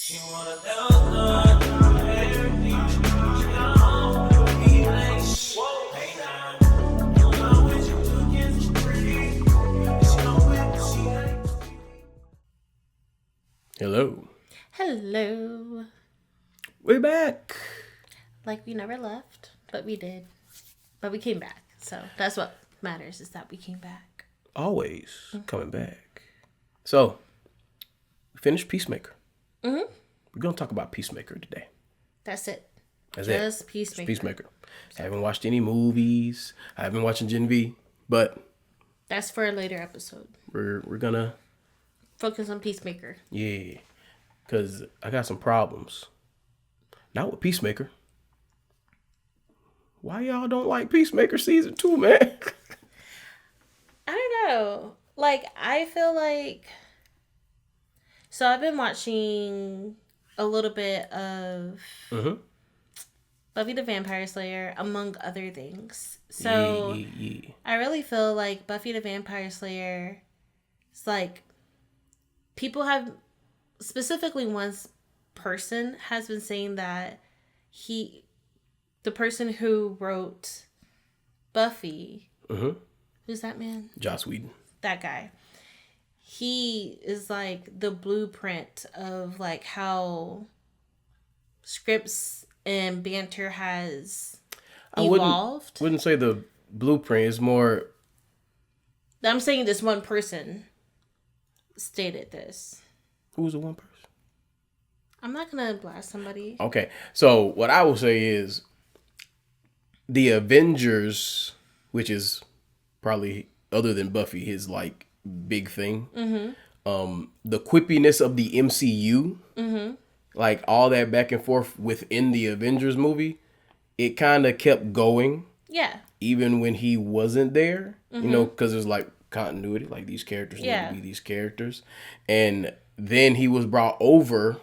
Hello. Hello. We're back. Like we never left, but we did. But we came back. So that's what matters, is that we came back. Always coming back. So, we finished Peacemaker. We're going to talk about Peacemaker today. That's it. That's Just it. Peacemaker. Just Peacemaker. I haven't watched any movies. I haven't been watching Gen V, but That's for a later episode. we're going to, Focus on Peacemaker. yeah, because I got some problems. Not with Peacemaker. Why y'all don't like Peacemaker season 2, man? I don't know. Like, I feel like... So I've been watching a little bit of Buffy the Vampire Slayer, among other things. So Yeah. I really feel like Buffy the Vampire Slayer is like... People have... Specifically one person has been saying that the person who wrote Buffy... Who's that man? Joss Whedon. That guy. He is like the blueprint of like how scripts and banter has evolved. I wouldn't say the blueprint is more. I'm saying this one person stated this. Who's the one person? I'm not gonna blast somebody. Okay, so what I will say is the Avengers, which is probably other than Buffy, his like big thing. The quippiness of the MCU, like all that back and forth within the Avengers movie, it kind of kept going. Yeah. Even when he wasn't there, you know, because there's like continuity, like these characters need to be these characters, and then he was brought over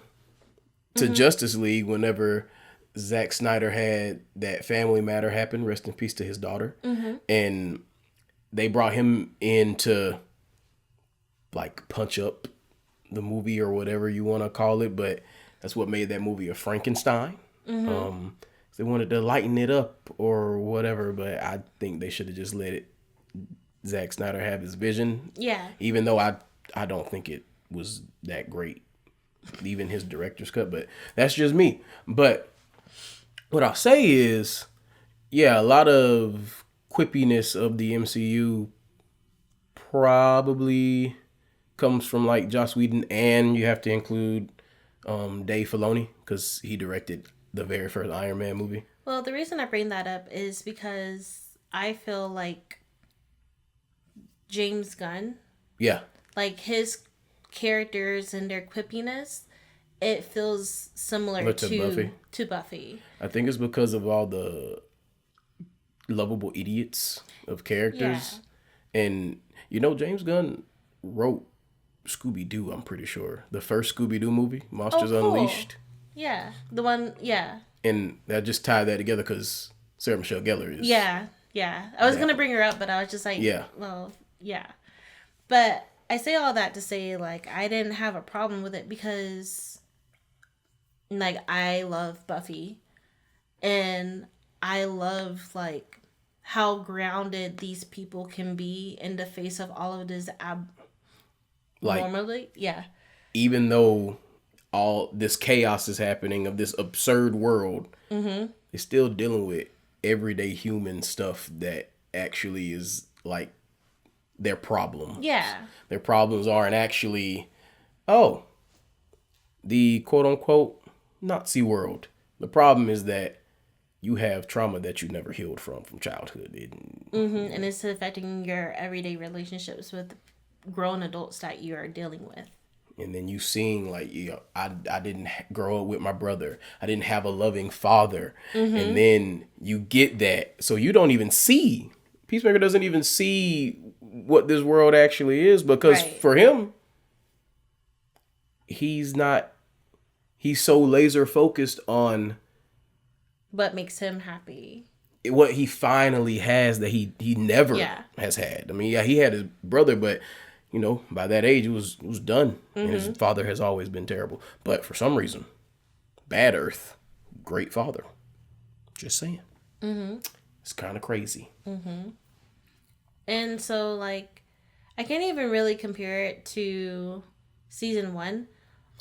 to Justice League whenever Zack Snyder had that family matter happen. Rest in peace to his daughter, and they brought him in to like punch up the movie or whatever you want to call it, but that's what made that movie a Frankenstein. They wanted to lighten it up or whatever, but I think they should have just let Zack Snyder have his vision. Yeah. Even though I don't think it was that great, even his director's cut, but that's just me. But what I'll say is, yeah, a lot of quippiness of the MCU probably comes from like Joss Whedon, and you have to include Dave Faloni because he directed the very first Iron Man movie. Well, the reason I bring that up is because I feel like James Gunn, Yeah. like his characters and their quippiness, it feels similar to Buffy. I think it's because of all the lovable idiots of characters. Yeah. And, you know, James Gunn wrote Scooby-Doo, I'm pretty sure. The first Scooby-Doo movie, Monsters Unleashed. Yeah. The one, yeah. And that just tied that together because Sarah Michelle Gellar is... Yeah. I was going to bring her up, but I was just like, well, yeah. But I say all that to say, like, I didn't have a problem with it because, like, I love Buffy. And I love, like, how grounded these people can be in the face of all of this normally. Yeah. Even though all this chaos is happening of this absurd world, they're still dealing with everyday human stuff that actually is, like, their problem. Yeah. Their problems aren't actually, the quote-unquote Nazi world. The problem is that you have trauma that you never healed from childhood. And it's affecting your everyday relationships with grown adults that you are dealing with. And then you seeing like, you know, I didn't grow up with my brother. I didn't have a loving father. And then you get that. So you don't even see. Peacemaker doesn't even see what this world actually is because for him, he's so laser focused on what makes him happy. What he finally has that he never has had. I mean, yeah, he had his brother, but by that age, it was done. And his father has always been terrible. But for some reason, Bad Earth, great father. Just saying. It's kind of crazy. And so, like, I can't even really compare it to season 1.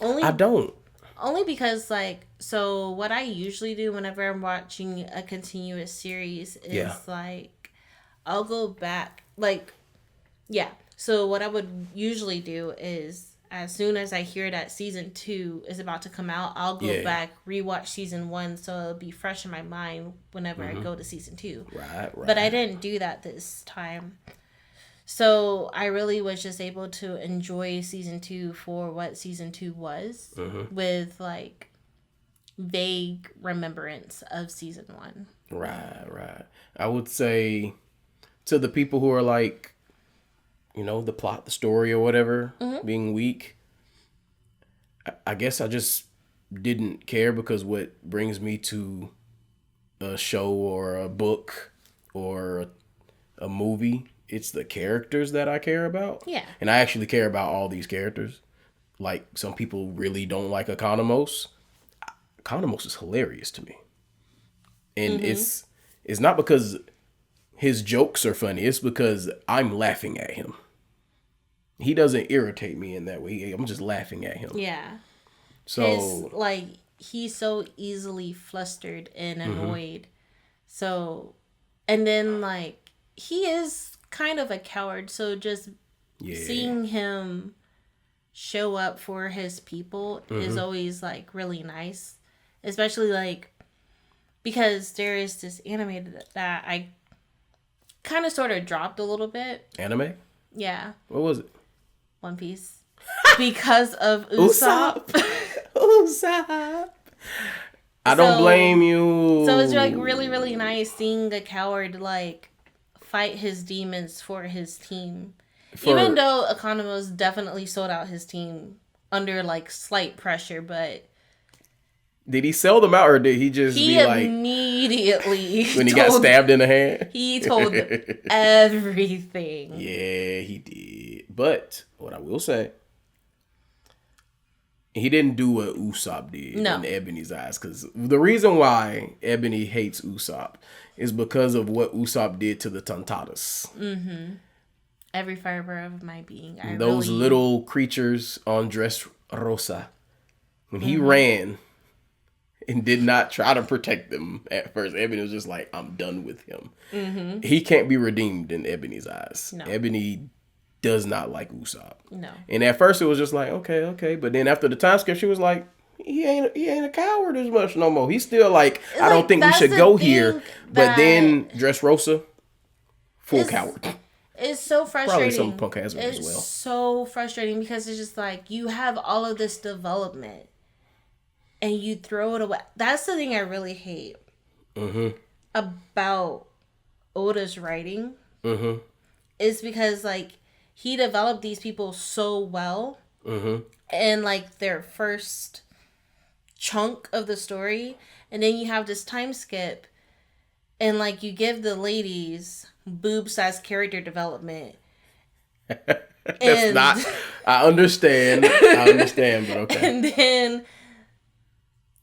I don't. Only because, like, so what I usually do whenever I'm watching a continuous series is, like, I'll go back, like, so what I would usually do is, as soon as I hear that season 2 is about to come out, I'll go back, rewatch season 1, so it'll be fresh in my mind whenever I go to season 2. Right. But I didn't do that this time. So I really was just able to enjoy season 2 for what season 2 was, with, like, vague remembrance of season 1. Right. I would say to the people who are like, the plot, the story or whatever, being weak, I guess I just didn't care, because what brings me to a show or a book or a movie, it's the characters that I care about. Yeah. And I actually care about all these characters. Like, some people really don't like Economos. Economos is hilarious to me. And it's not because his jokes are funny. It's because I'm laughing at him. He doesn't irritate me in that way. I'm just laughing at him. Yeah. So, he's so easily flustered and annoyed. So, and then, like, he is kind of a coward. So just seeing him show up for his people is always, like, really nice. Especially, like, because there is this anime that I kind of sort of dropped a little bit. Anime? Yeah. What was it? One Piece. Because of Usopp. Usopp. I don't blame you. So it's, like, really, really nice seeing a coward, like, fight his demons for his team. Even though Economos definitely sold out his team under, like, slight pressure, but... Did he sell them out, or did he just be like... He immediately... when he got stabbed in the hand? He told them everything. Yeah, he did. But, what I will say, he didn't do what Usopp did in Ebony's eyes. Because the reason why Ebony hates Usopp is because of what Usopp did to the Tontatas. Every fiber of my being. Those little creatures on Dressrosa. When he ran and did not try to protect them at first, Ebony was just like, I'm done with him. He can't be redeemed in Ebony's eyes. No. Ebony does not like Usopp. No. And at first it was just like, okay. But then after the time skip, she was like, he ain't a coward as much no more. He's still like, I don't think we should go here. But then Dressrosa, full coward. It's so frustrating. Probably some punk as well. It's so frustrating because it's just like, you have all of this development and you throw it away. That's the thing I really hate about Oda's writing. Is because, like, he developed these people so well. And, like, their first chunk of the story. And then you have this time skip. And, like, you give the ladies boob-sized character development. That's not... I understand, but okay. And then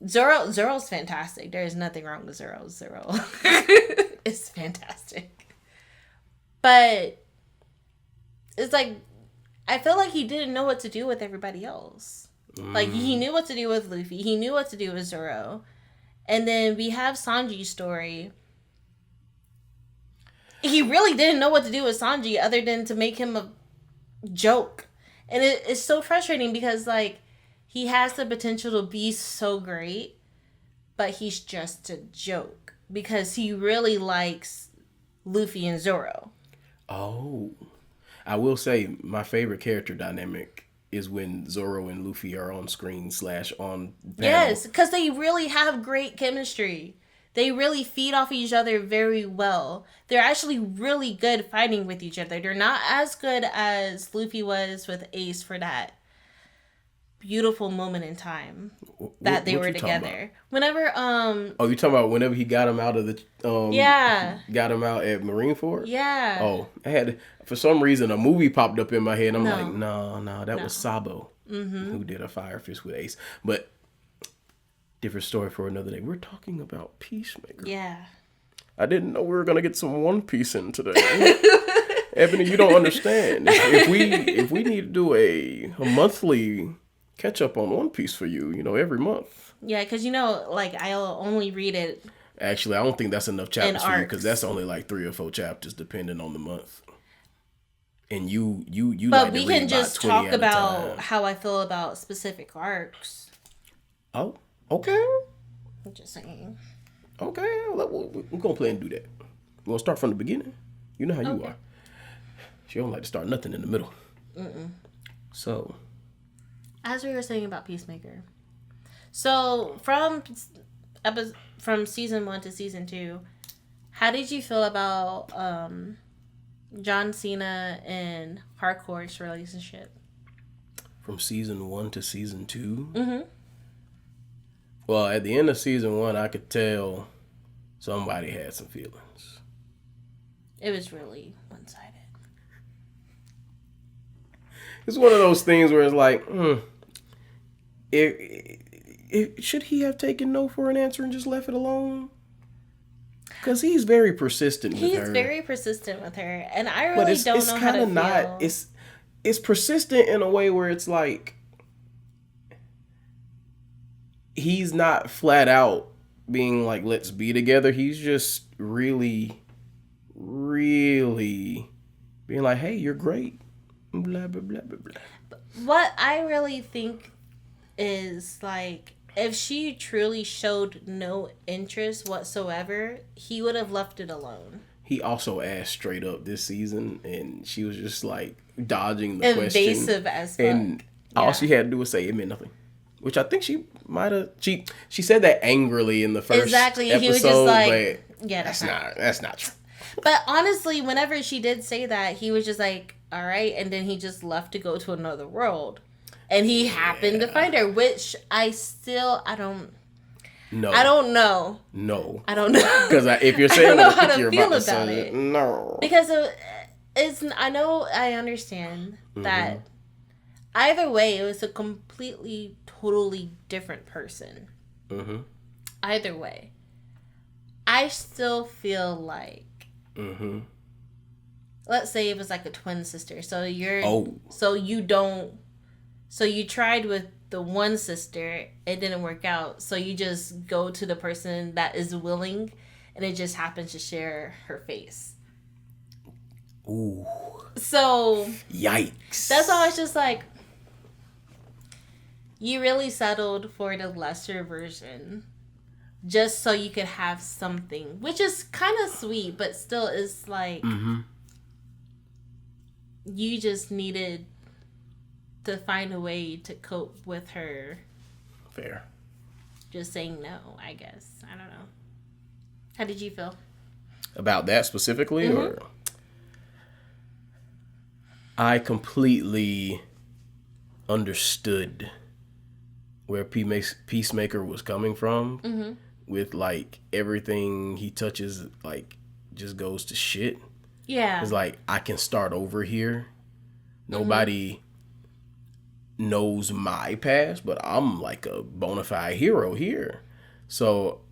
Zoro's fantastic. There is nothing wrong with Zoro. It's fantastic. But it's like, I feel like he didn't know what to do with everybody else. Like, he knew what to do with Luffy. He knew what to do with Zoro. And then we have Sanji's story. He really didn't know what to do with Sanji other than to make him a joke. And it's so frustrating because, like, he has the potential to be so great, but he's just a joke because he really likes Luffy and Zoro. Oh, I will say my favorite character dynamic is when Zoro and Luffy are on screen / on panel. Yes, because they really have great chemistry. They really feed off each other very well. They're actually really good fighting with each other. They're not as good as Luffy was with Ace for that beautiful moment in time. that they were together. Whenever Oh, you talking about whenever he got him out of the got him out at Marineford? Yeah. Oh, I had for some reason a movie popped up in my head. I'm like, no, that was Sabo who did a Fire Fist with Ace. But different story for another day. We're talking about Peacemaker. Yeah. I didn't know we were gonna get some One Piece in today. Ebony, you don't understand. If we need to do a monthly catch up on One Piece for you, every month. Yeah, because like I'll only read it. Actually, I don't think that's enough chapters for you because that's only like 3 or 4 chapters depending on the month. And you. But like we can just talk about how I feel about specific arcs. Oh, okay. I'm just saying. Okay, we're gonna play and do that. We're gonna start from the beginning. You know how you are. She don't like to start nothing in the middle. So, as we were saying about Peacemaker, so from season 1 to season 2, how did you feel about John Cena and Hardcore's relationship? From season 1 to season 2? Mm-hmm. Well, at the end of season 1, I could tell somebody had some feelings. It was really one-sided. It's one of those things where it's like, should he have taken no for an answer and just left it alone? Because he's very persistent with her. He's very persistent with her, and I really don't know how to feel. It's persistent in a way where it's like he's not flat out being like, let's be together. He's just really, really being like, hey, you're great. Blah, blah, blah, blah, blah. What I really think is, like, if she truly showed no interest whatsoever, he would have left it alone. He also asked straight up this season, and she was just, like, dodging the question. Evasive as fuck. And all she had to do was say it meant nothing. Which I think she might have... She said that angrily in the first episode. He was just like... Yeah, that's not true. But honestly, whenever she did say that, he was just like, all right. And then he just left to go to another world. And he happened to find her, which I don't... No. I don't know. No. I don't know. Because if you're saying... I don't know how to feel about it. No. Because I understand that either way, it was a completely, totally different person. Mm-hmm. Either way. I still feel like... Mm-hmm. Let's say it was like a twin sister. So you tried with the one sister, it didn't work out. So you just go to the person that is willing, and it just happens to share her face. Ooh. So yikes. That's why I was just like, you really settled for the lesser version just so you could have something, which is kind of sweet, but still is like, you just needed to find a way to cope with her. Fair. Just saying no, I guess. I don't know. How did you feel? About that specifically? Or I completely understood where Peacemaker was coming from with, like, everything he touches, like, just goes to shit. Yeah. It's like, I can start over here. Nobody knows my past, but I'm like a bona fide hero here. So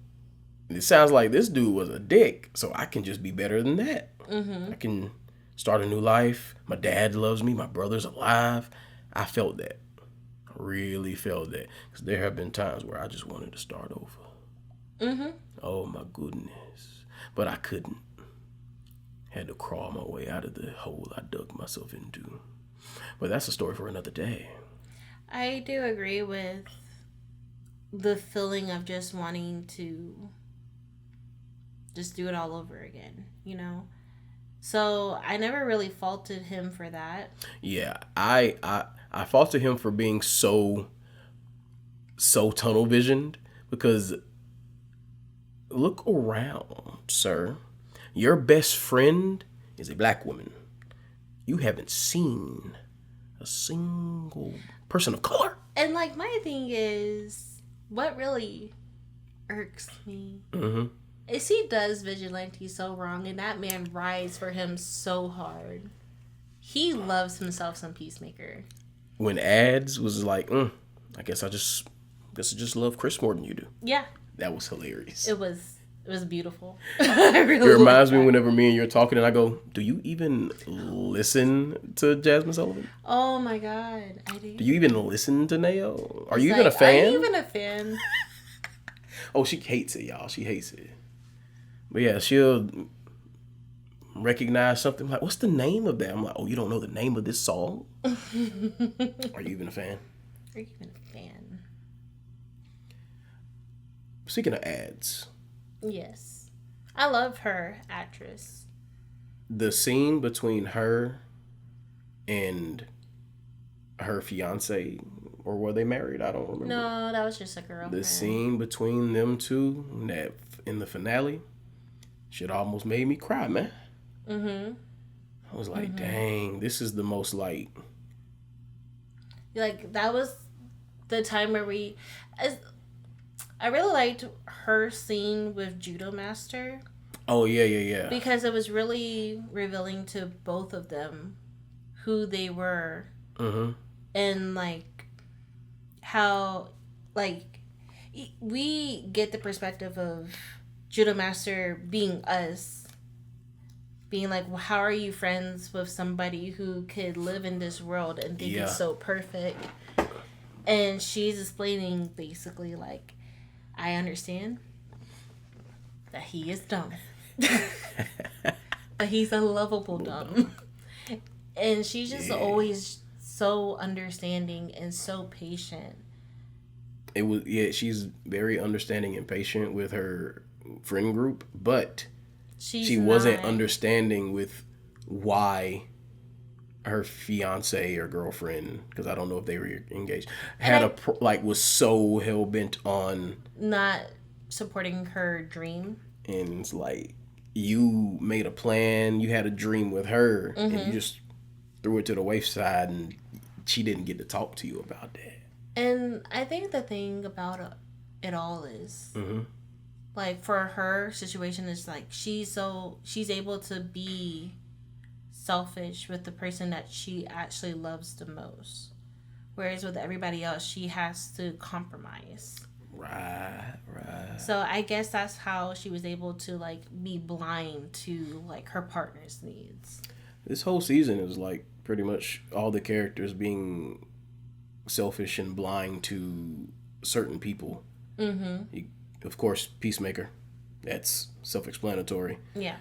it sounds like this dude was a dick, so I can just be better than that. I can start a new life. My dad loves me. My brother's alive. I felt that. I really felt that. Because there have been times where I just wanted to start over. Oh my goodness. But I couldn't. Had to crawl my way out of the hole I dug myself into. But that's a story for another day. I do agree with the feeling of just wanting to just do it all over again, you know? So I never really faulted him for that. Yeah, I faulted him for being so tunnel visioned, because look around, sir. Your best friend is a black woman. You haven't seen a single person of color. And, like, my thing is, what really irks me is he does Vigilante so wrong, and that man rides for him so hard. He loves himself some Peacemaker. When Ads was like, I guess I just love Chris more than you do. Yeah. That was hilarious. It was beautiful. It reminds me whenever me and you're talking and I go, do you even listen to Jasmine Sullivan? Oh my God, I do. Do you even listen to Nao? Are you even a fan? Are you even a fan? Oh, she hates it, y'all. She hates it. But yeah, she'll recognize something like, what's the name of that? I'm like, oh, you don't know the name of this song? Are you even a fan? Are you even a fan? Speaking of Ads. Yes. I love her actress. The scene between her and her fiance, or were they married? I don't remember. No, that was just a girlfriend. The scene between them two that in the finale, shit almost made me cry, man. I was like, dang, this is the most like that was the time where I really liked her scene with Judo Master. Oh yeah. Because it was really revealing to both of them who they were. And like how like we get the perspective of Judo Master being us, being like, well, how are you friends with somebody who could live in this world and think it's so perfect? And she's explaining basically like, I understand that he is dumb, but he's a lovable dumb. And she's just always so understanding and so patient. She's very understanding and patient with her friend group, but she wasn't understanding with why her fiance or girlfriend, because I don't know if they were engaged, was so hell bent on not supporting her dream. And it's like, you made a plan, you had a dream with her, and you just threw it to the wayside, and she didn't get to talk to you about that. And I think the thing about it all is, like, for her situation is like she's able to be selfish with the person that she actually loves the most, whereas with everybody else she has to compromise. Right. So I guess that's how she was able to like be blind to like her partner's needs. This whole season is like pretty much all the characters being selfish and blind to certain people. Of course, Peacemaker. That's self-explanatory. Yeah.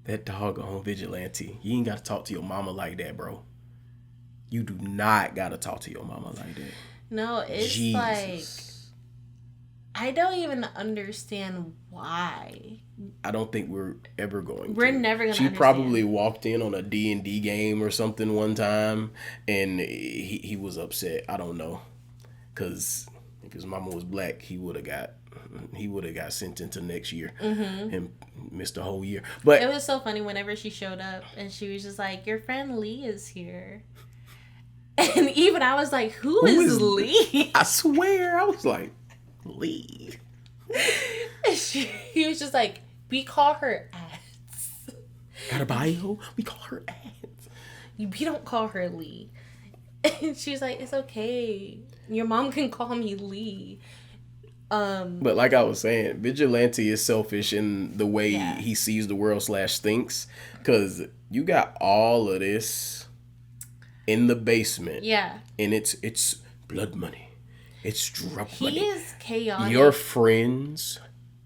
That doggone Vigilante. You ain't got to talk to your mama like that, bro. You do not got to talk to your mama like that. No, it's Jesus. Like, I don't even understand why. I don't think we're ever going to. We're never going to understand. She probably walked in on a D&D game or something one time, and he was upset. I don't know. Because if his mama was black, he would have got sent into next year and missed a whole year. But it was so funny whenever she showed up, and she was just like, your friend Lee is here. And even I was like, who is Lee? I swear, I was like, Lee. He was just like, we call her Ads. Got a bio? We call her Ads. We don't call her Lee. And she's like, it's okay. Your mom can call me Lee. But like I was saying, Vigilante is selfish in the way he sees the world / thinks. Because you got all of this in the basement. Yeah. And it's blood money. It's drug money. He is chaotic. Your friends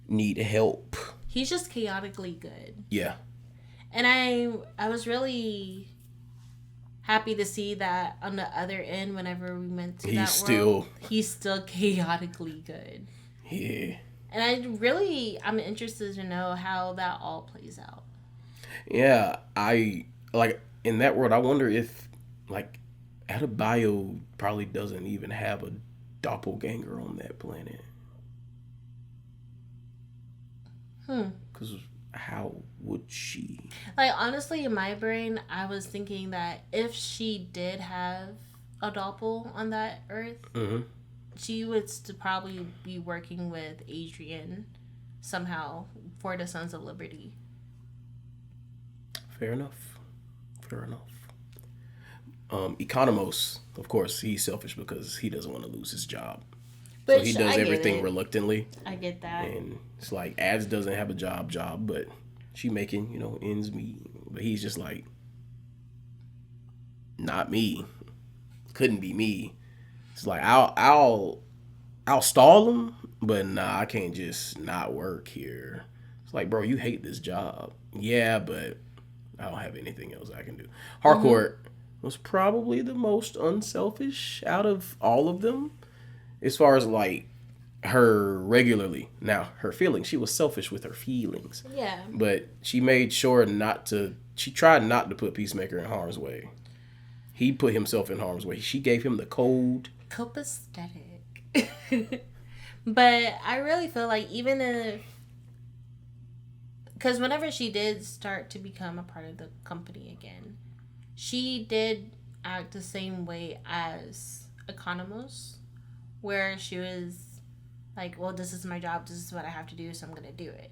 need help. He's just chaotically good. Yeah. And I was really happy to see that on the other end whenever we went to that world. He's still chaotically good. Yeah. And I'm interested to know how that all plays out. Yeah. In that world, I wonder if, like, Adebayo probably doesn't even have a doppelganger on that planet. Because how would she? Like, honestly, in my brain, I was thinking that if she did have a doppel on that Earth, she would probably be working with Adrian somehow for the Sons of Liberty. Fair enough. Economos, of course, he's selfish because he doesn't want to lose his job. But so he does everything reluctantly. I get that. And it's like, Ads doesn't have a job, but she making, ends meet. But he's just like, not me. Couldn't be me. It's like, I'll stall him, but nah, I can't just not work here. It's like, bro, you hate this job. Yeah, but I don't have anything else I can do. Harcourt was probably the most unselfish out of all of them. As far as like her regularly. Now, her feelings, she was selfish with her feelings. Yeah. But she made sure she tried not to put Peacemaker in harm's way. He put himself in harm's way. She gave him the code. Copacetic. But I really feel like even if... Because whenever she did start to become a part of the company again, she did act the same way as Economos, where she was like, well, this is my job, this is what I have to do, so I'm going to do it.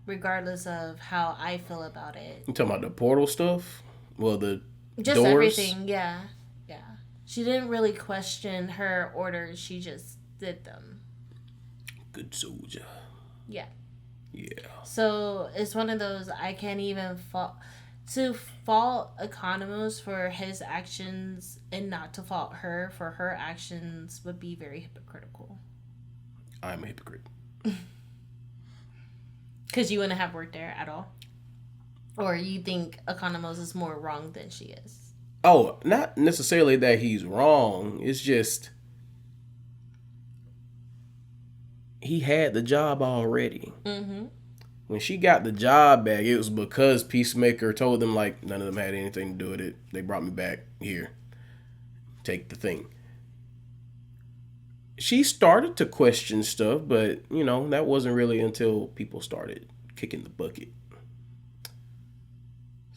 Regardless of how I feel about it. You talking about the portal stuff? Well, the just doors? Everything, yeah. She didn't really question her orders, she just did them. Good soldier. Yeah. Yeah. So it's one of those, I can't even fault Economos for his actions and not to fault her for her actions would be very hypocritical. I'm a hypocrite. Because you wouldn't have worked there at all? Or you think Economos is more wrong than she is? Oh, not necessarily that he's wrong. It's just he had the job already. Mm-hmm. When she got the job back, it was because Peacemaker told them, like, none of them had anything to do with it. They brought me back here. Take the thing. She started to question stuff, but, that wasn't really until people started kicking the bucket.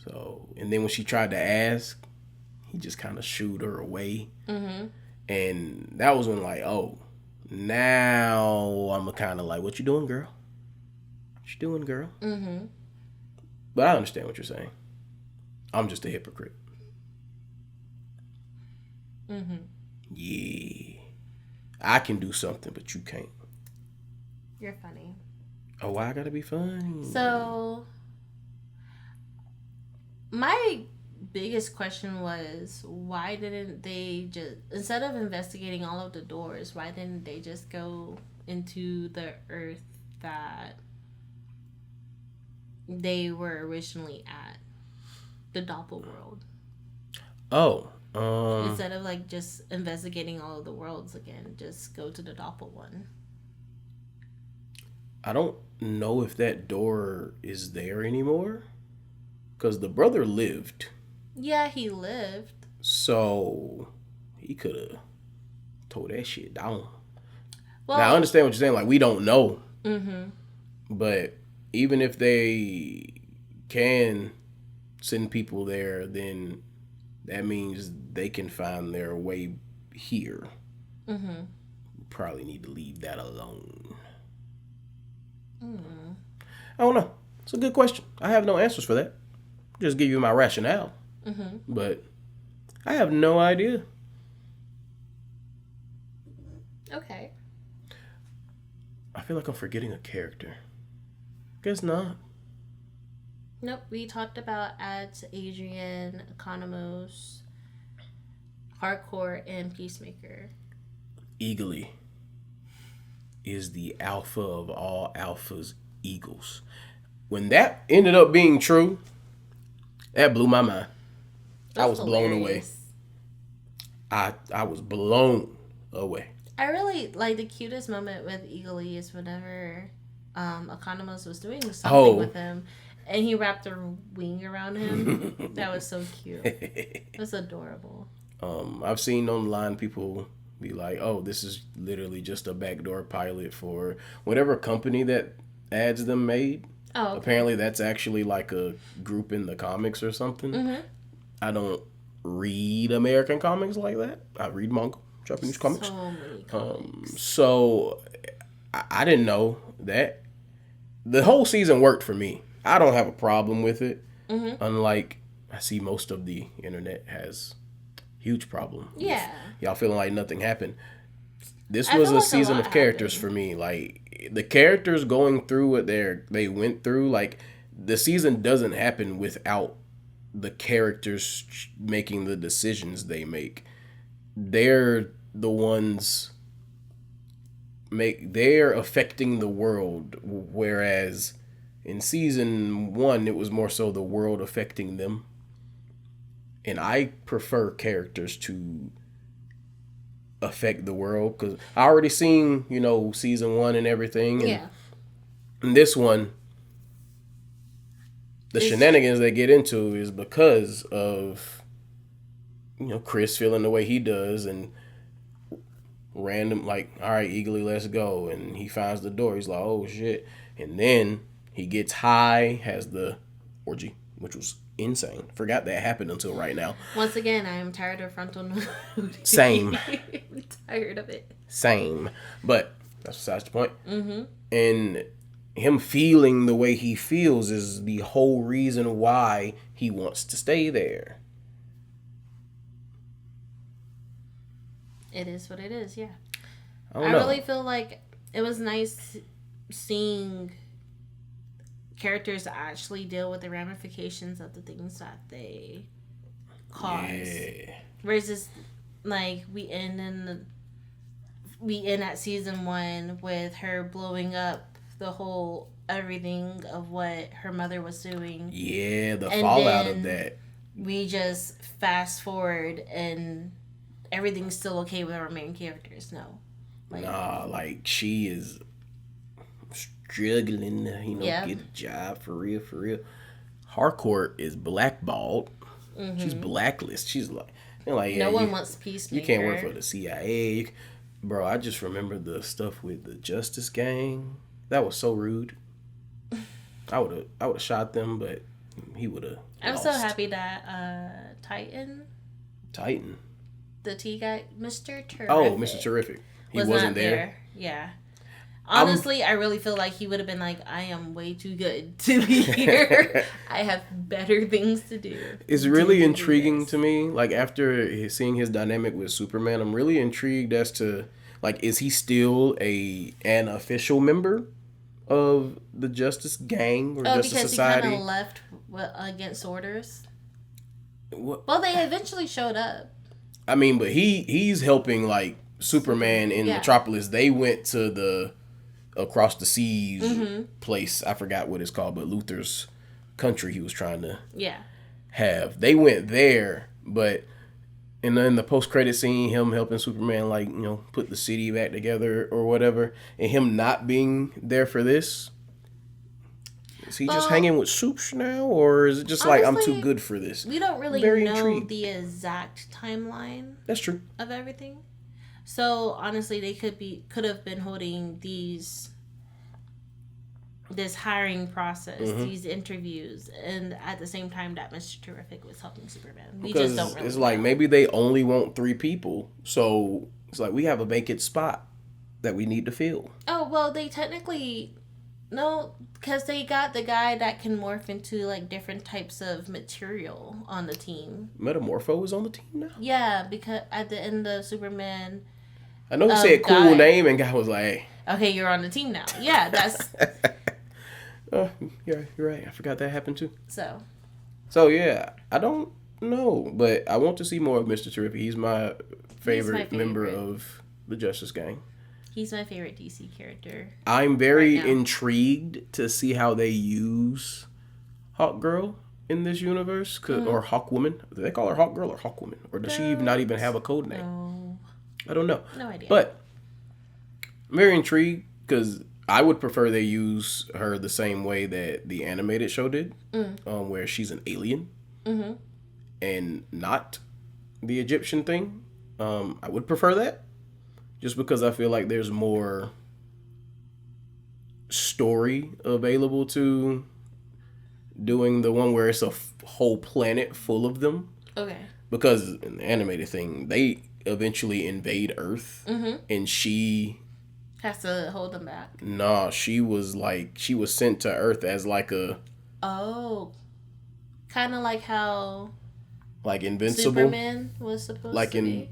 So, and then when she tried to ask, he just kind of shooed her away. Mm-hmm. And that was when, like, oh, now I'm kind of like, what you doing, girl? What you doing, girl? Mm-hmm. But I understand what you're saying. I'm just a hypocrite. Mm-hmm. Yeah. I can do something, but you can't. You're funny. Oh, I gotta be funny. So, my biggest question was, why didn't they just, instead of investigating all of the doors, why didn't they just go into the Earth that they were originally at, the Doppel world? Oh, instead of like just investigating all of the worlds again, just go to the Doppel one. I don't know if that door is there anymore, because the brother lived. Yeah, he lived. So he could have tore that shit down. Well, now I understand what you're saying. Like, we don't know. Mm-hmm. But even if they can send people there, then that means they can find their way here. Mm-hmm. Probably need to leave that alone. Mm. I don't know. It's a good question. I have no answers for that. Just give you my rationale. Mm-hmm. But I have no idea. Okay. I feel like I'm forgetting a character. Guess not. Nope. We talked about Ads, Adrian, Economos, Harcourt, and Peacemaker. Eagly is the alpha of all alphas, eagles. When that ended up being true, that blew my mind. I was blown away. I was blown away. I really like the cutest moment with Eagly is whenever Economos was doing something with him and he wrapped a wing around him. That was so cute. It was adorable. I've seen online people be like, oh, this is literally just a backdoor pilot for whatever company that Ads them made. Oh, okay. Apparently that's actually like a group in the comics or something. Mm-hmm. I don't read American comics like that. I read manga, Japanese comics. So many comics. So I didn't know that. The whole season worked for me. I don't have a problem with it. Mm-hmm. Unlike, I see most of the internet has huge problem. Yeah. Y'all feeling like nothing happened. This was a season of characters for me. Like, the characters going through what they went through, like, the season doesn't happen without the characters making the decisions they make. They're the ones they're affecting the world, whereas in season 1 it was more so the world affecting them. And I prefer characters to affect the world, because I already seen, season 1 and everything. And yeah. In this one, the shenanigans they get into is because of, Chris feeling the way he does, and random, like, all right, Eagly, let's go. And he finds the door. He's like, oh, shit. And then he gets high, has the orgy, which was insane. Forgot that happened until right now. Once again, I am tired of frontal nudity. Same. I'm tired of it. Same. But that's besides the point. Mm-hmm. And him feeling the way he feels is the whole reason why he wants to stay there. It is what it is, yeah. I really feel like it was nice seeing characters actually deal with the ramifications of the things that they cause. Yeah. Versus, like, we end at season 1 with her blowing up the whole everything of what her mother was doing. Yeah, the fallout of that. We just fast forward and everything's still okay with our main characters. No. Like, she is struggling to, get a job for real. Harcourt is blackballed. Mm-hmm. She's blacklisted. She's like no one wants Peacemaker. You can't work for the CIA. Bro, I just remember the stuff with the Justice Gang. That was so rude. I would have shot them, but he would have. I'm so happy that Titan, the T guy, Mr. Terrific. Oh, Mr. Terrific. He wasn't there. Yeah. Honestly, I really feel like he would have been like, I am way too good to be here. I have better things to do. It's really intriguing to me. Like, after seeing his dynamic with Superman, I'm really intrigued as to, like, is he still an official member of the Justice Gang or Justice Society? Because he kind of left against orders. What? Well, they eventually showed up. I mean, but he's helping, like, Superman in Metropolis. They went to the across the seas place. I forgot what it's called, but Luthor's country he was trying to have. They went there, but in the post-credit scene, him helping Superman, like, put the city back together or whatever, and him not being there for this. Is he just hanging with Soups now, or is it just honestly, like, I'm too good for this? We don't really know intrigued. The exact timeline. That's true. Of everything. So honestly, they could have been holding this hiring process, these interviews, and at the same time that Mr. Terrific was helping Superman. We just don't really know. Like, maybe they only want 3 people, so it's like, we have a vacant spot that we need to fill. Oh, well, they technically no, because they got the guy that can morph into, like, different types of material on the team. Metamorpho is on the team now? Yeah, because at the end of Superman, I know he said cool name, and guy was like, hey. Okay, you're on the team now. Yeah, that's... Oh, yeah, you're right. I forgot that happened too. So yeah, I don't know, but I want to see more of Mr. Terrific. He's my favorite member of the Justice Gang. He's my favorite DC character. I'm very intrigued to see how they use Hawkgirl in this universe, or Hawkwoman. Do they call her Hawkgirl or Hawkwoman? Or does she not even have a code name? No. I don't know. No idea. But I'm very intrigued because I would prefer they use her the same way that the animated show did, where she's an alien and not the Egyptian thing. I would prefer that. Just because I feel like there's more story available to doing the one where it's a whole planet full of them. Okay. because in the animated thing, they eventually invade Earth, and she has to hold them back. Nah, she was sent to Earth as like a kind of like how like Invincible Superman was supposed to be.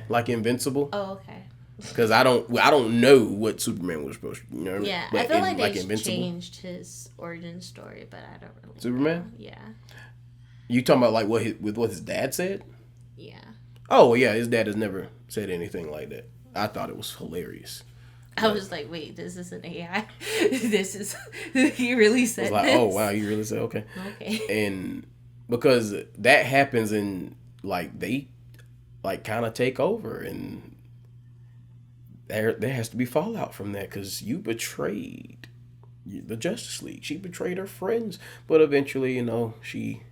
Like Invincible. Oh, okay. Because I don't know what Superman was supposed to. You know what I mean? Yeah, I feel like they changed his origin story, but I don't really. Superman. Know. Yeah. You talking about like what his dad said? Yeah. Oh yeah, his dad has never said anything like that. I thought it was hilarious. I was like, wait, this is an AI. This is he really said. I was like, this? Oh wow, you really said okay. Okay. And because that happens and like they like kind of take over and. There has to be fallout from that because you betrayed the Justice League. She betrayed her friends, but eventually, she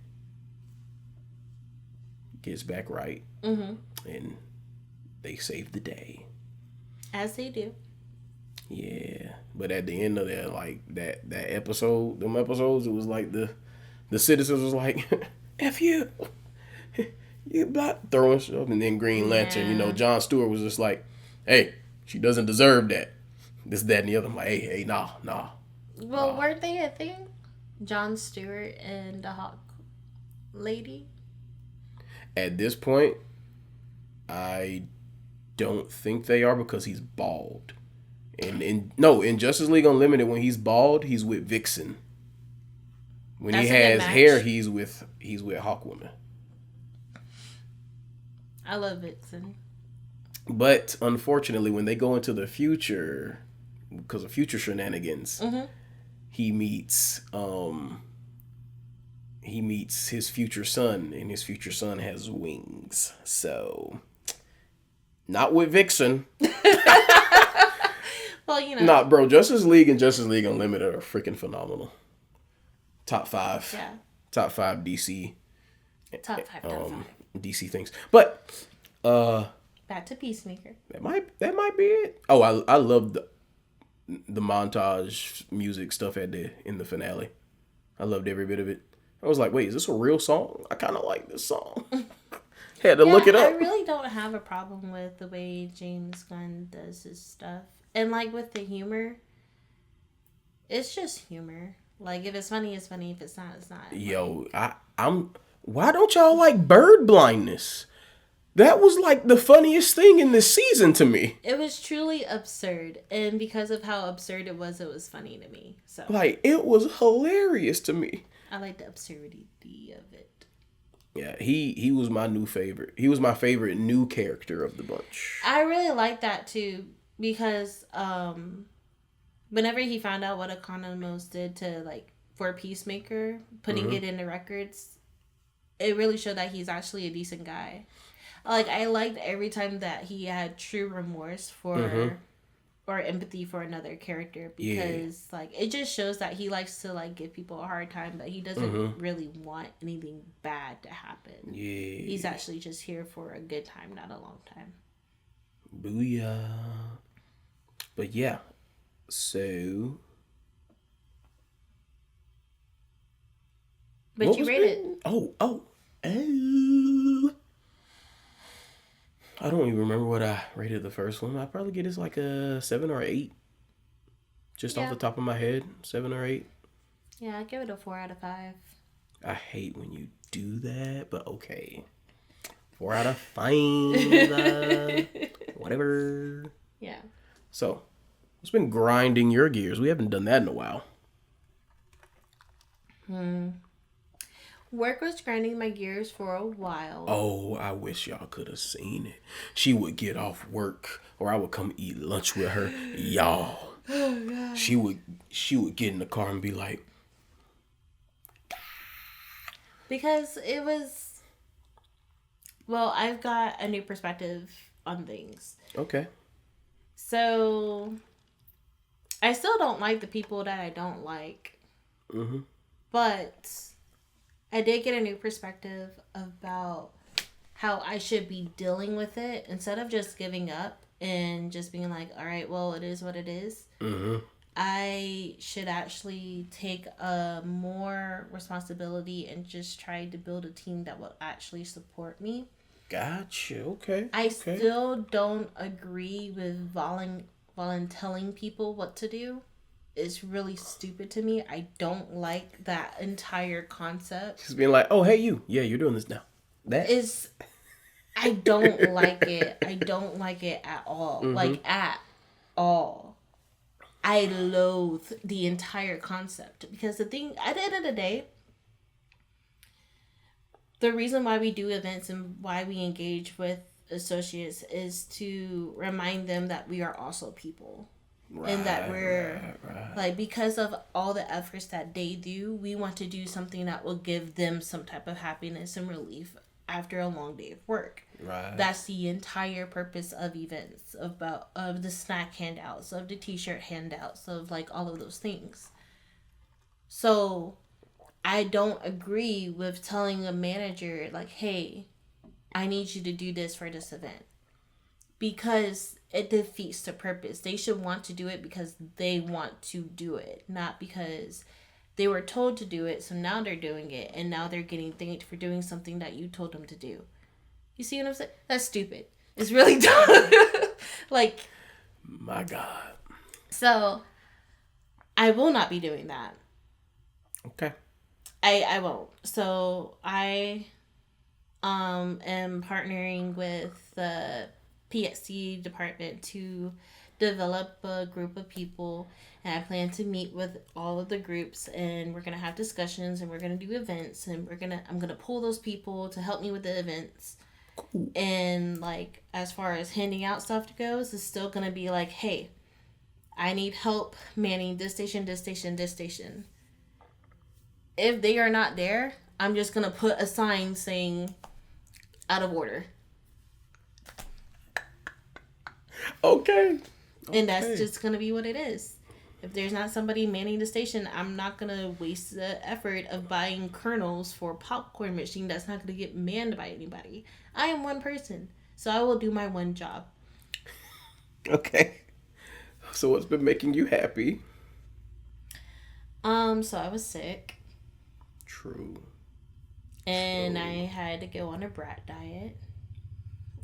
gets back right, and they save the day, as they do. Yeah, but at the end of that, like that episode, them episodes, it was like the citizens was like, "F you, you block," throwing stuff, and then Green Lantern, Jon Stewart was just like, "Hey. She doesn't deserve that." This, that, and the other. I'm like, hey, nah. Well, weren't they a thing? Jon Stewart and the Hawk Lady? At this point, I don't think they are because he's bald. And in Justice League Unlimited, when he's bald, he's with Vixen. When he has hair, he's with Hawkwoman. I love Vixen. But unfortunately, when they go into the future, because of future shenanigans, he meets his future son, and his future son has wings. So, not with Vixen. Well, Nah, bro, Justice League and Justice League Unlimited are freaking phenomenal. Top 5. Yeah. Top 5 DC. Top 5. DC things. But, back to Peacemaker. That might be it. Oh, I love the montage music stuff in the finale. I loved every bit of it. I was like, wait, is this a real song? I kind of like this song. Had to look it up. I really don't have a problem with the way James Gunn does his stuff. And like with the humor, it's just humor. Like if it's funny, it's funny. If it's not, it's not. Yo, why don't y'all like bird blindness? That was like the funniest thing in this season to me. It was truly absurd. And because of how absurd it was funny to me. So like it was hilarious to me. I like the absurdity of it. Yeah, he was my new favorite. He was my favorite new character of the bunch. I really like that too. Because whenever he found out what Economos did for Peacemaker, putting it in the records, it really showed that he's actually a decent guy. Like, I liked every time that he had true remorse for or empathy for another character because it just shows that he likes to give people a hard time, but he doesn't really want anything bad to happen. Yeah. He's actually just here for a good time, not a long time. Booyah. But yeah. So but you rate it. Oh. I don't even remember what I rated the first one. I'd probably get it like a 7 or 8. Just off the top of my head. 7 or 8. Yeah, I'd give it a 4 out of 5. I hate when you do that, but okay. 4 out of 5. Whatever. Yeah. So, what's been grinding your gears? We haven't done that in a while. Work was grinding my gears for a while. Oh, I wish y'all could have seen it. She would get off work, or I would come eat lunch with her. Y'all. Oh, God. She would get in the car and be like... Because it was... Well, I've got a new perspective on things. Okay. So, I still don't like the people that I don't like. But I did get a new perspective about how I should be dealing with it instead of just giving up and just being like, all right, well, it is what it is. I should actually take more responsibility and just try to build a team that will actually support me. Gotcha. Okay. I still don't agree with telling people what to do. It's really stupid to me. I don't like that entire concept. Just being like, oh, hey, you. Yeah, you're doing this now. That is... I don't like it. I don't like it at all. Mm-hmm. Like, at all. I loathe the entire concept. Because the thing, at the end of the day, the reason why we do events and why we engage with associates is to remind them that we are also people. Right, and that we're like, because of all the efforts that they do, we want to do something that will give them some type of happiness and relief after a long day of work. Right. That's the entire purpose of events, of the snack handouts, of the t-shirt handouts, of like all of those things. So I don't agree with telling a manager like, hey, I need you to do this for this event. Because it defeats the purpose. They should want to do it because they want to do it, not because they were told to do it, so now they're doing it, and now they're getting thanked for doing something that you told them to do. You see what I'm saying? That's stupid. It's really dumb. Like, my God. So, I will not be doing that. Okay. I won't. So, I am partnering with the PSC department to develop a group of people, and I plan to meet with all of the groups, and we're gonna have discussions, and we're gonna do events, and I'm gonna pull those people to help me with the events. Cool. And like, as far as handing out stuff goes, it's still gonna be like, hey, I need help manning this station, this station, this station. If they are not there, I'm just gonna put a sign saying out of order. Okay. And that's just going to be what it is. If there's not somebody manning the station, I'm not going to waste the effort of buying kernels for a popcorn machine that's not going to get manned by anybody. I am one person, so I will do my one job. Okay. So what's been making you happy? So I was sick. True. And I had to go on a brat diet.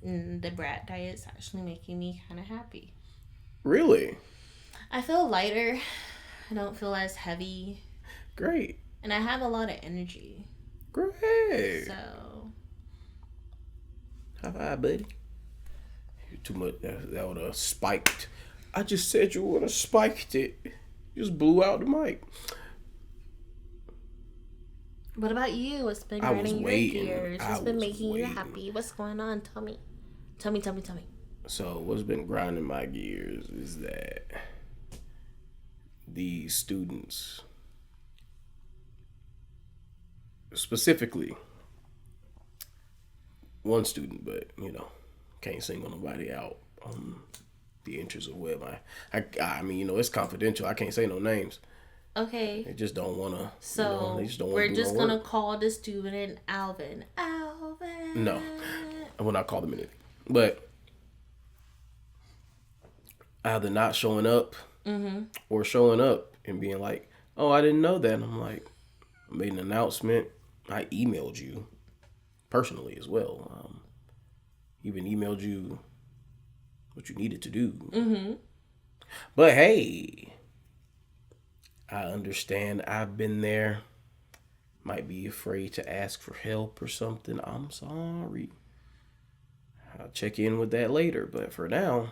And the brat diet's actually making me kind of happy. Really? I feel lighter. I don't feel as heavy. Great. And I have a lot of energy. Great. So. High five, buddy. You're too much. That would have spiked. I just said you would have spiked it. You just blew out the mic. What about you? What's been grinding your gears? What's been making you happy? What's going on? Tell me. Tell me. So what's been grinding my gears is that the students, specifically one student, but can't single nobody out on the interest of web. I mean, it's confidential. I can't say no names. Okay. They just don't want to. So they just don't we're just going to call the student Alvin. No, I will not call them anything. But either not showing up or showing up and being like, oh, I didn't know that. And I'm like, I made an announcement. I emailed you personally as well. Even emailed you what you needed to do. Mm-hmm. But hey, I understand. I've been there. Might be afraid to ask for help or something. I'm sorry. I'll check in with that later. But for now,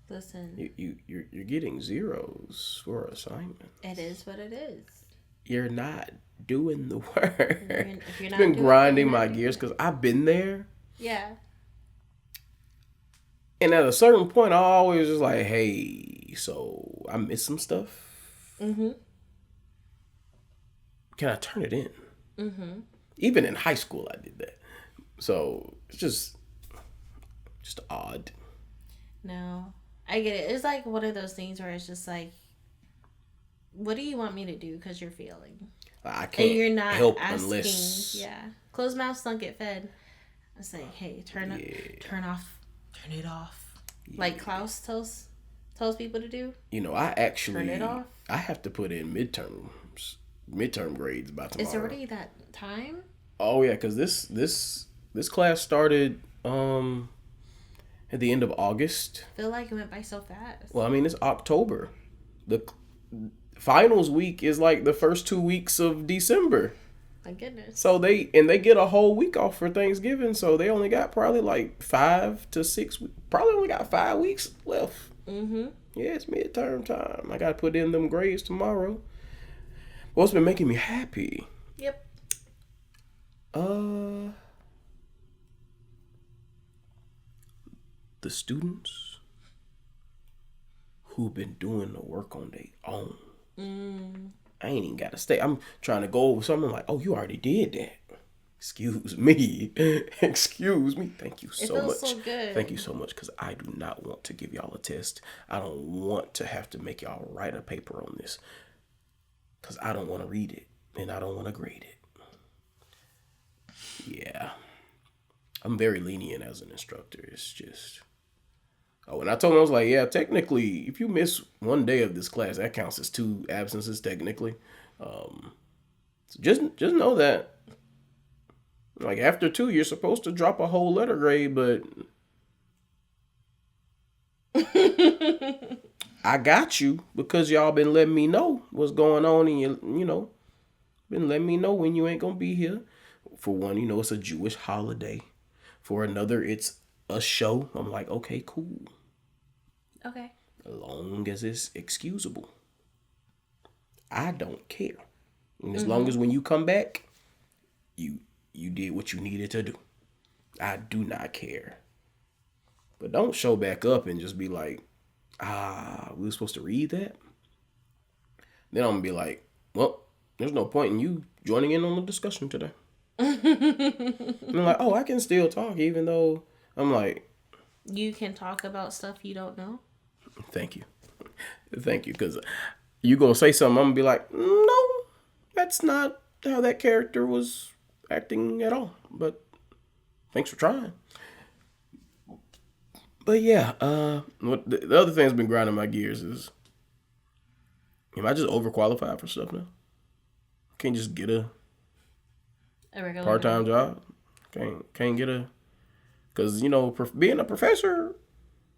listen, you're getting zeros for assignments. It is what it is. You're not doing the work. If you're not, it's been grinding my gears because I've been there. Yeah. And at a certain point, I always just like, hey, so I missed some stuff. Mm-hmm. Can I turn it in? Mm-hmm. Even in high school, I did that. So it's just odd. No, I get it. It's like one of those things where it's just like, what do you want me to do? Because you're failing. I can't and you're not help asking, unless... Yeah. Closed mouths don't get fed. I say, hey, turn it off. Yeah. Like Klaus tells people to do. I actually... Turn it off. I have to put in midterm grades by tomorrow. It's already that time? Oh, yeah, because this class started at the end of August. I feel like it went by so fast. Well, I mean, it's October. The finals week is like the first 2 weeks of December. My goodness. So they get a whole week off for Thanksgiving, so they only got probably like 5 to 6 weeks. Probably only got 5 weeks left. Mm-hmm. Yeah, it's midterm time. I gotta put in them grades tomorrow. What's been making me happy? Yep. The students who've been doing the work on their own. I ain't even got to stay. I'm trying to go over something like, oh, you already did that. Excuse me. Excuse me. Thank you so much. It feels so good. Thank you so much, because I do not want to give y'all a test. I don't want to have to make y'all write a paper on this, because I don't want to read it and I don't want to grade it. Yeah. I'm very lenient as an instructor. It's just... Oh, and I told him, I was like, yeah, technically, if you miss one day of this class, that counts as 2 absences, technically. So just know that. Like, after 2, you're supposed to drop a whole letter grade, but... I got you, because y'all been letting me know what's going on, and you know, been letting me know when you ain't gonna be here. For one, you know, it's a Jewish holiday. For another, it's a show. I'm like, okay, cool. Okay. As long as it's excusable. I don't care. And as long as when you come back, you did what you needed to do. I do not care. But don't show back up and just be like, we were supposed to read that? Then I'm going to be like, well, there's no point in you joining in on the discussion today. And I'm like, oh, I can still talk, even though I'm like... You can talk about stuff you don't know? Thank you. Thank you, because you going to say something, I'm going to be like, no, that's not how that character was acting at all. But thanks for trying. But yeah, what the other thing that's been grinding my gears is, am I just overqualified for stuff now? Can't just get a part-time job? Can't get a... Because, you know, being a professor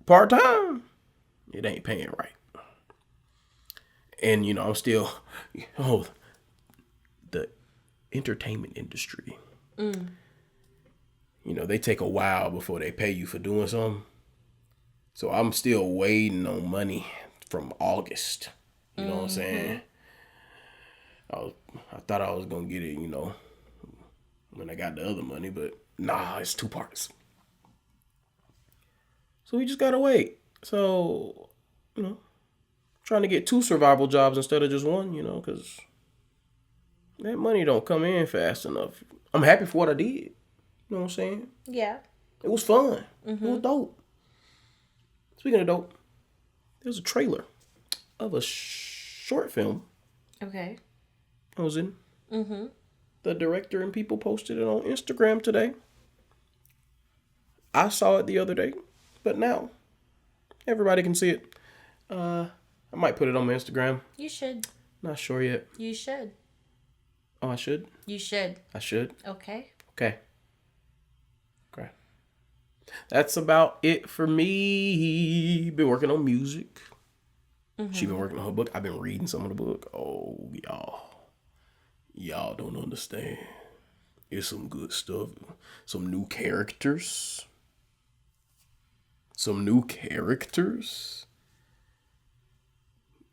part-time, it ain't paying right. And, you know, I'm still... the entertainment industry. You know, they take a while before they pay you for doing something. So I'm still waiting on money from August. You know what I'm saying? I thought I was going to get it, you know, when I got the other money. But nah, it's 2 parts. So we just got to wait. So, you know, trying to get 2 survival jobs instead of just 1, you know, because that money don't come in fast enough. I'm happy for what I did. You know what I'm saying? Yeah. It was fun. It was dope. Speaking of dope, there's a trailer of a short film. Okay. I was in. The director and people posted it on Instagram today. I saw it the other day, but now everybody can see it. I might put it on my Instagram. You should. Not sure yet. You should. Oh, I should? You should. I should? Okay. Okay. That's about it for me. Been working on music. She been working on her book. I've been reading some of the book. Oh, y'all don't understand. It's some good stuff. Some new characters.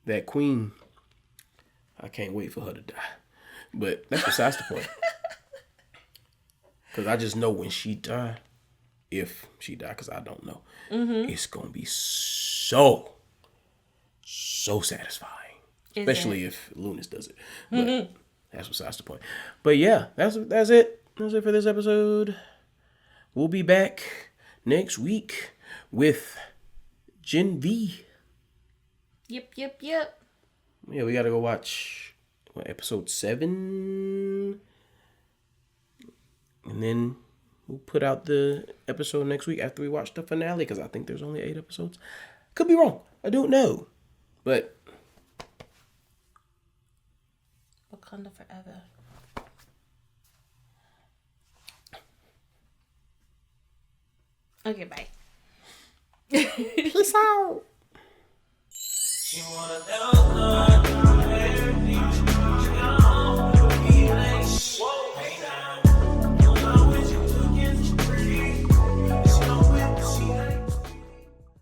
That queen, I can't wait for her to die. But that's besides the point. Because I just know when she die, if she die, because I don't know, it's going to be so satisfying. Especially if Lunas does it. But that's besides the point. But yeah, that's it. That's it for this episode. We'll be back next week with Gen V. Yep. Yeah, we got to go watch episode 7. And then we'll put out the episode next week after we watch the finale, because I think there's only 8 episodes. Could be wrong. I don't know. But Wakanda forever. Okay, bye. Peace out.